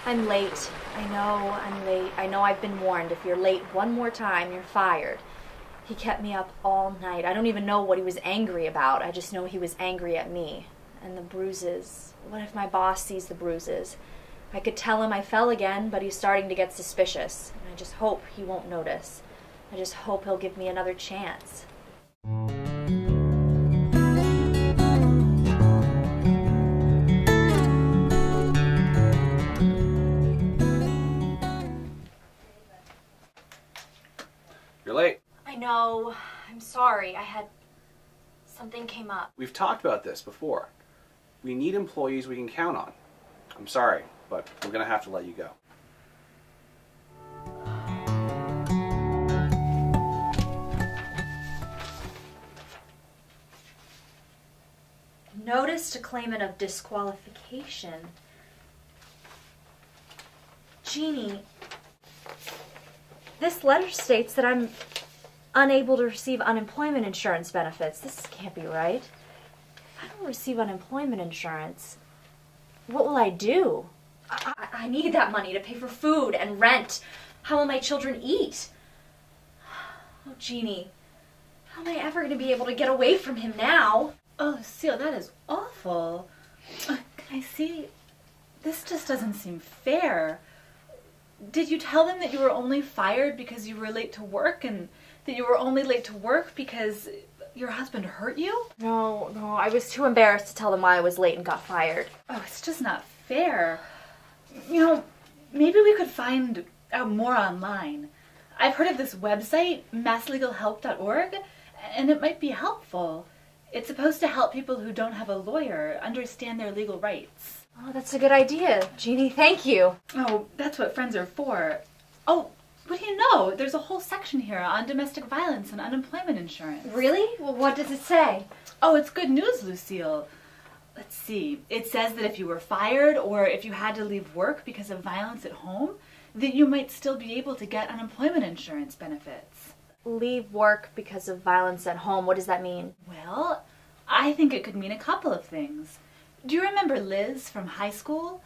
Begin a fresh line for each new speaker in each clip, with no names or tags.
I'm late. I know I'm late. I know I've been warned. If you're late one more time, you're fired. He kept me up all night. I don't even know what he was angry about. I just know he was angry at me. And the bruises. What if my boss sees the bruises? I could tell him I fell again, but he's starting to get suspicious. And I just hope he won't notice. I just hope he'll give me another chance.
You're late.
I know. I'm sorry. Something came up.
We've talked about this before. We need employees we can count on. I'm sorry, but we're going to have to let you go.
Notice to claimant of disqualification. Jeannie, this letter states that I'm unable to receive unemployment insurance benefits. This can't be right. If I don't receive unemployment insurance, what will I do? I need that money to pay for food and rent. How will my children eat? Oh, Jeannie, how am I ever going to be able to get away from him now?
Oh, Lucille, that is awful. Can I see? This just doesn't seem fair. Did you tell them that you were only fired because you were late to work, and that you were only late to work because your husband hurt you?
No, I was too embarrassed to tell them why I was late and got fired.
Oh, it's just not fair. You know, maybe we could find out more online. I've heard of this website, masslegalhelp.org, and it might be helpful. It's supposed to help people who don't have a lawyer understand their legal rights.
Oh, that's a good idea. Jeannie, thank you.
Oh, that's what friends are for. Oh, what do you know? There's a whole section here on domestic violence and unemployment insurance.
Really? Well, what does it say?
Oh, it's good news, Lucille. Let's see. It says that if you were fired or if you had to leave work because of violence at home, that you might still be able to get unemployment insurance benefits.
Leave work because of violence at home. What does that mean?
Well, I think it could mean a couple of things. Do you remember Liz from high school?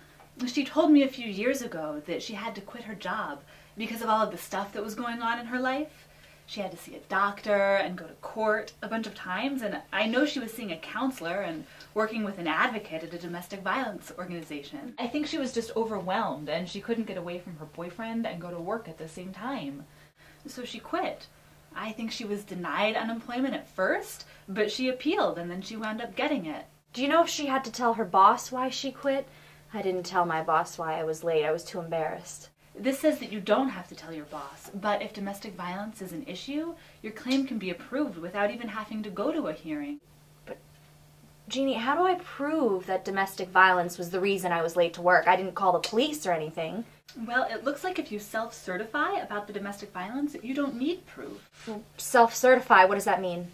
She told me a few years ago that she had to quit her job because of all of the stuff that was going on in her life. She had to see a doctor and go to court a bunch of times, and I know she was seeing a counselor and working with an advocate at a domestic violence organization. I think she was just overwhelmed and she couldn't get away from her boyfriend and go to work at the same time. So she quit. I think she was denied unemployment at first, but she appealed and then she wound up getting it.
Do you know if she had to tell her boss why she quit? I didn't tell my boss why I was late. I was too embarrassed.
This says that you don't have to tell your boss, but if domestic violence is an issue, your claim can be approved without even having to go to a hearing.
But, Jeannie, how do I prove that domestic violence was the reason I was late to work? I didn't call the police or anything.
Well, it looks like if you self-certify about the domestic violence, you don't need proof.
Self-certify, what does that mean?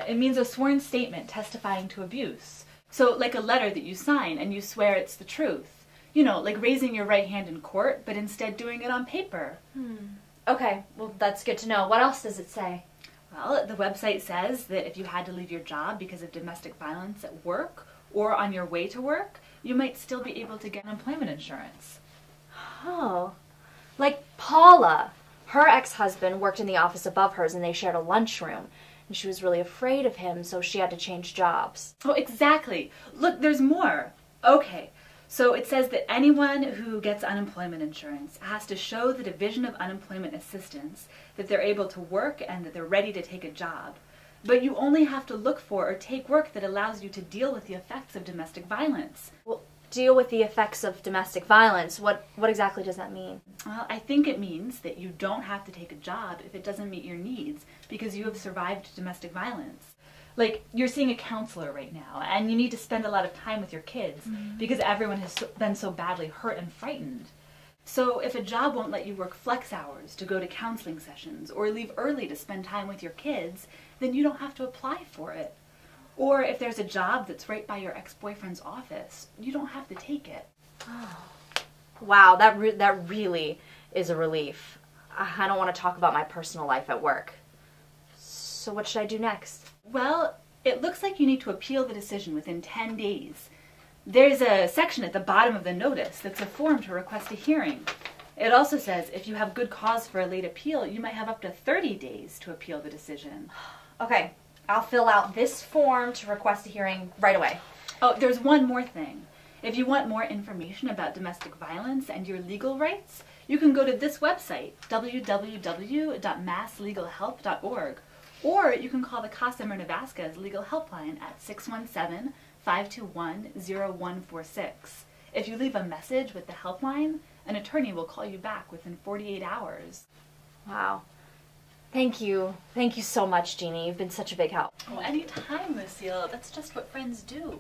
It means a sworn statement testifying to abuse. So, like a letter that you sign and you swear it's the truth. You know, like raising your right hand in court, but instead doing it on paper.
Okay, well, that's good to know. What else does it say?
Well, the website says that if you had to leave your job because of domestic violence at work or on your way to work, you might still be able to get unemployment insurance.
Oh, like Paula. Her ex-husband worked in the office above hers and they shared a lunchroom. And she was really afraid of him, so she had to change jobs.
Oh, exactly. Look, there's more. Okay, so it says that anyone who gets unemployment insurance has to show the Division of Unemployment Assistance that they're able to work and that they're ready to take a job. But you only have to look for or take work that allows you to deal with the effects of domestic violence.
Well, deal with the effects of domestic violence. What exactly does that mean?
Well, I think it means that you don't have to take a job if it doesn't meet your needs because you have survived domestic violence. Like, you're seeing a counselor right now, and you need to spend a lot of time with your kids because everyone has been so badly hurt and frightened. So if a job won't let you work flex hours to go to counseling sessions or leave early to spend time with your kids, then you don't have to apply for it. Or if there's a job that's right by your ex-boyfriend's office, you don't have to take it.
Oh. Wow, that really is a relief. I don't want to talk about my personal life at work. So what should I do next?
Well, it looks like you need to appeal the decision within 10 days. There's a section at the bottom of the notice that's a form to request a hearing. It also says if you have good cause for a late appeal, you might have up to 30 days to appeal the decision.
Okay, I'll fill out this form to request a hearing right away.
Oh, there's one more thing. If you want more information about domestic violence and your legal rights, you can go to this website, www.masslegalhelp.org, or you can call the Casa Mernavasquez Legal Helpline at 617-521-0146. If you leave a message with the helpline, an attorney will call you back within 48 hours.
Wow. Thank you. Thank you so much, Jeannie. You've been such a big help.
Oh, anytime, Lucille. That's just what friends do.